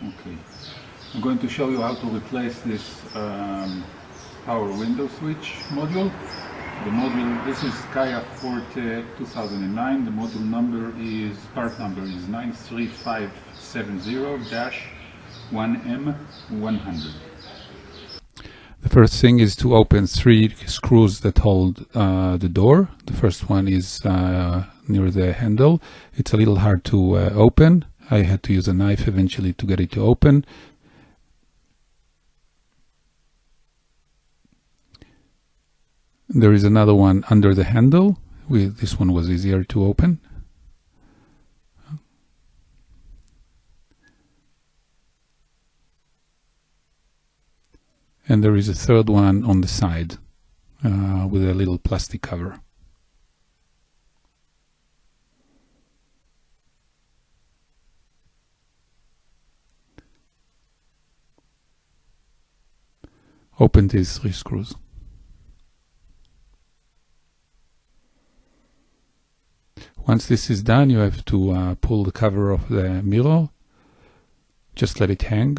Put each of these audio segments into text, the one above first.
Okay. I'm going to show you how to replace this power window switch module. The module, this is Kaya Forte 2009. The module number is, part number is 93570-1M100. The first thing is to open 3 screws that hold the door. The first one is near the handle. It's a little hard to open. I had to use a knife eventually to get it to open. There is another one under the handle. This one was easier to open. And there is a third one on the side with a little plastic cover. Open these 3 screws. Once this is done, you have to pull the cover off the mirror. Just let it hang.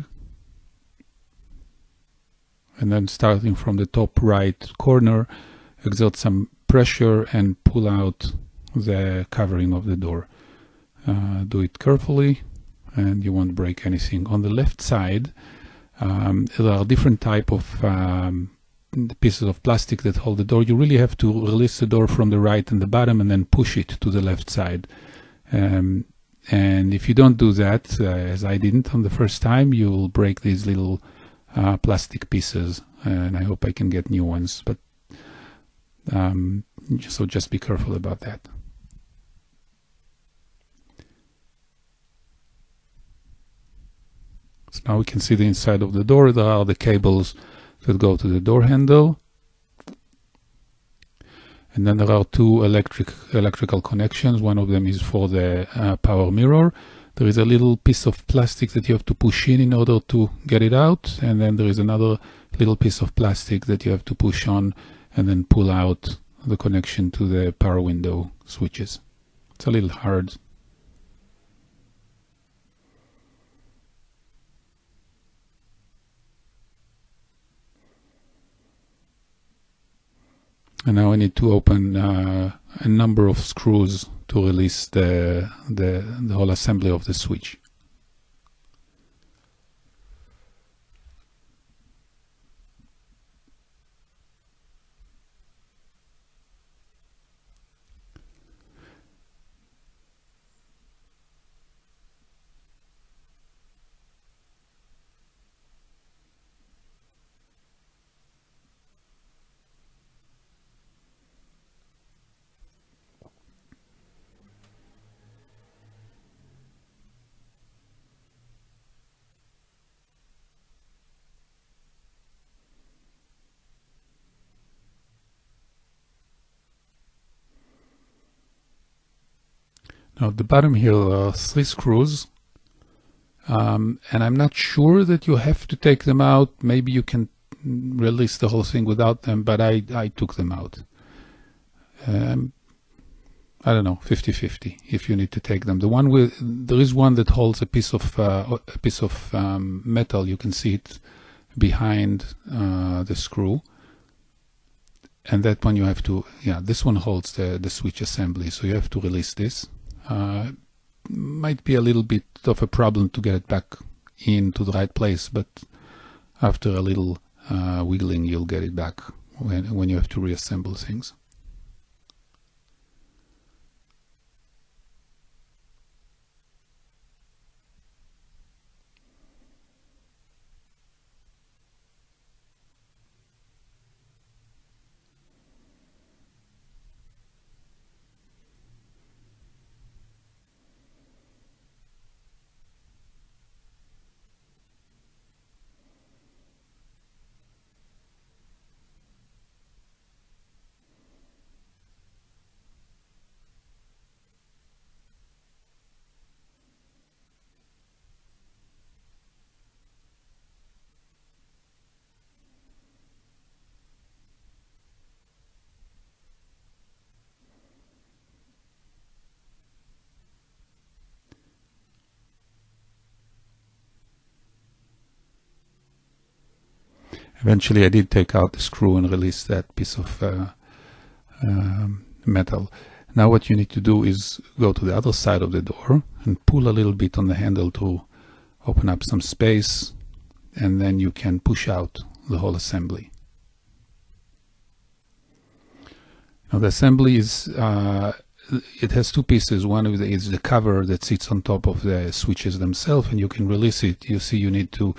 And then starting from the top right corner, exert some pressure and pull out the covering of the door. Do it carefully and you won't break anything. On the left side, there are different type of pieces of plastic that hold the door. You really have to release the door from the right and the bottom and then push it to the left side. And if you don't do that, as I didn't on the first time, you will break these little plastic pieces, and I hope I can get new ones, but so just be careful about that. So now we can see the inside of the door. There are the cables that go to the door handle, and then there are 2 electrical connections. One of them is for the power mirror. There is a little piece of plastic that you have to push in order to get it out, and then there is another little piece of plastic that you have to push on and then pull out the connection to the power window switches. It's a little hard. And now I need to open a number of screws to release the whole assembly of the switch. Now at the bottom here are 3 screws, and I'm not sure that you have to take them out. Maybe you can release the whole thing without them, but I took them out. I don't know, 50-50 if you need to take them. There is one that holds a piece of metal. You can see it behind the screw, and that one you have to, this one holds the switch assembly, so you have to release this. Might be a little bit of a problem to get it back into the right place, but after a little wiggling you'll get it back when you have to reassemble things. Eventually I did take out the screw and release that piece of metal. Now what you need to do is go to the other side of the door and pull a little bit on the handle to open up some space, and then you can push out the whole assembly. Now the assembly is it has two pieces. One is the cover that sits on top of the switches themselves, and you can release it. You see you need to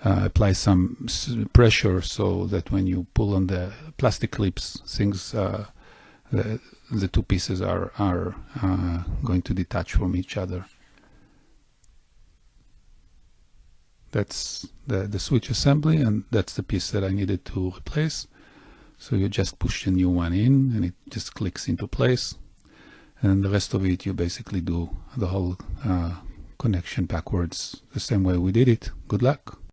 apply some pressure so that when you pull on the plastic clips, things the two pieces are going to detach from each other. That's the switch assembly, and that's the piece that I needed to replace. So you just push the new one in and it just clicks into place, and the rest of it you basically do the whole connection backwards the same way we did it. Good luck.